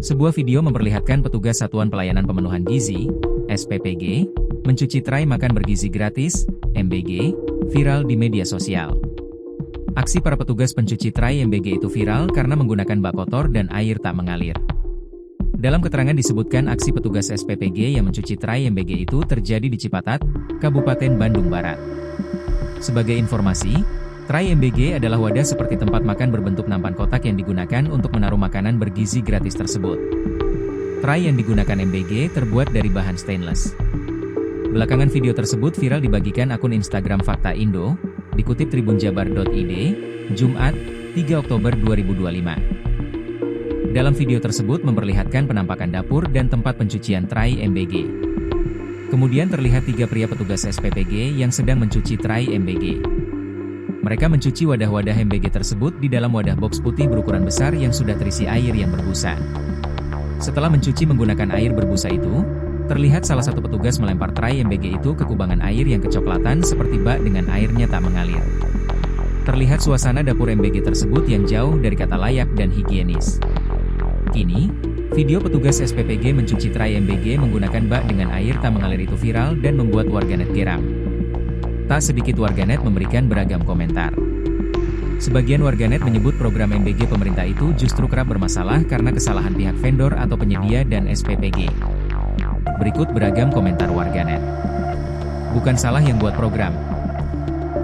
Sebuah video memperlihatkan petugas Satuan Pelayanan Pemenuhan Gizi, SPPG, mencuci tray makan bergizi gratis, MBG, viral di media sosial. Aksi para petugas pencuci tray MBG itu viral karena menggunakan bak kotor dan air tak mengalir. Dalam keterangan disebutkan aksi petugas SPPG yang mencuci tray MBG itu terjadi di Cipatat, Kabupaten Bandung Barat. Sebagai informasi, tray MBG adalah wadah seperti tempat makan berbentuk nampan kotak yang digunakan untuk menaruh makanan bergizi gratis tersebut. Tray yang digunakan MBG terbuat dari bahan stainless. Belakangan video tersebut viral dibagikan akun Instagram Fakta Indo, dikutip tribunjabar.id, Jumat, 3 Oktober 2025. Dalam video tersebut memperlihatkan penampakan dapur dan tempat pencucian tray MBG. Kemudian terlihat 3 pria petugas SPPG yang sedang mencuci tray MBG. Mereka mencuci wadah-wadah MBG tersebut di dalam wadah box putih berukuran besar yang sudah terisi air yang berbusa. Setelah mencuci menggunakan air berbusa itu, terlihat salah satu petugas melempar tray MBG itu ke kubangan air yang kecoklatan seperti bak dengan airnya tak mengalir. Terlihat suasana dapur MBG tersebut yang jauh dari kata layak dan higienis. Kini, video petugas SPPG mencuci tray MBG menggunakan bak dengan air tak mengalir itu viral dan membuat warganet geram. Tak sedikit warganet memberikan beragam komentar. Sebagian warganet menyebut program MBG pemerintah itu justru kerap bermasalah karena kesalahan pihak vendor atau penyedia dan SPPG. Berikut beragam komentar warganet. Bukan salah yang buat program.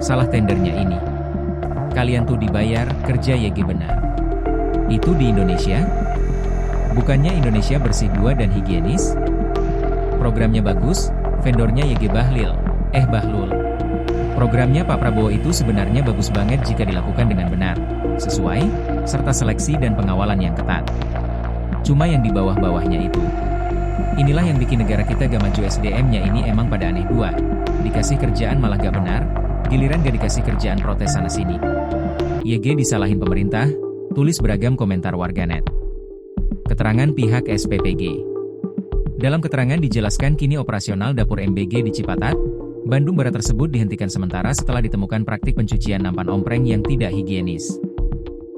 Salah tendernya ini. Kalian tuh dibayar, kerja YG benar. Itu di Indonesia? Bukannya Indonesia bersih 2 dan higienis? Programnya bagus, vendornya YG Bahlil. Bahlul. Programnya Pak Prabowo itu sebenarnya bagus banget jika dilakukan dengan benar, sesuai, serta seleksi dan pengawalan yang ketat. Cuma yang di bawah-bawahnya itu. Inilah yang bikin negara kita gak maju SDM-nya ini emang pada aneh 2. Dikasih kerjaan malah gak benar, giliran gak dikasih kerjaan protes sana-sini. YG disalahin pemerintah, tulis beragam komentar warganet. Keterangan pihak SPPG. Dalam keterangan dijelaskan kini operasional dapur MBG di Cipatat, Bandung Barat tersebut dihentikan sementara setelah ditemukan praktik pencucian nampan ompreng yang tidak higienis.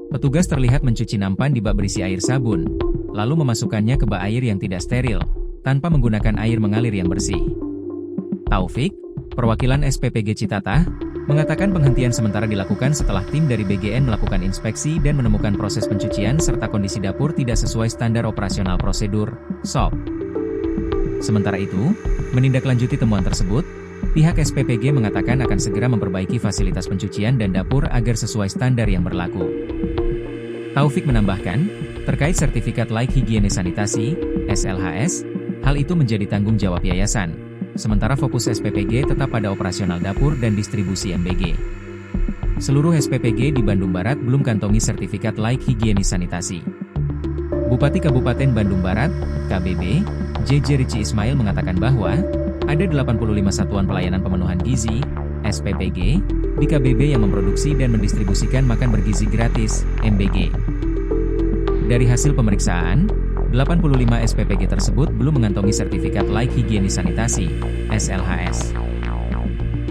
Petugas terlihat mencuci nampan di bak berisi air sabun, lalu memasukkannya ke bak air yang tidak steril, tanpa menggunakan air mengalir yang bersih. Taufik, perwakilan SPPG Citatah, mengatakan penghentian sementara dilakukan setelah tim dari BGN melakukan inspeksi dan menemukan proses pencucian serta kondisi dapur tidak sesuai standar operasional prosedur, SOP. Sementara itu, menindaklanjuti temuan tersebut, pihak SPPG mengatakan akan segera memperbaiki fasilitas pencucian dan dapur agar sesuai standar yang berlaku. Taufik menambahkan, terkait sertifikat layak higienis sanitasi, SLHS, hal itu menjadi tanggung jawab yayasan, sementara fokus SPPG tetap pada operasional dapur dan distribusi MBG. Seluruh SPPG di Bandung Barat belum kantongi sertifikat layak higienis sanitasi. Bupati Kabupaten Bandung Barat, KBB, JJ Rici Ismail mengatakan bahwa ada 85 Satuan Pelayanan Pemenuhan Gizi, SPPG, di KBB yang memproduksi dan mendistribusikan makan bergizi gratis, MBG. Dari hasil pemeriksaan, 85 SPPG tersebut belum mengantongi sertifikat layak higienis sanitasi, SLHS.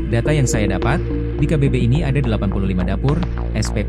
Data yang saya dapat, di KBB ini ada 85 dapur, SPPG.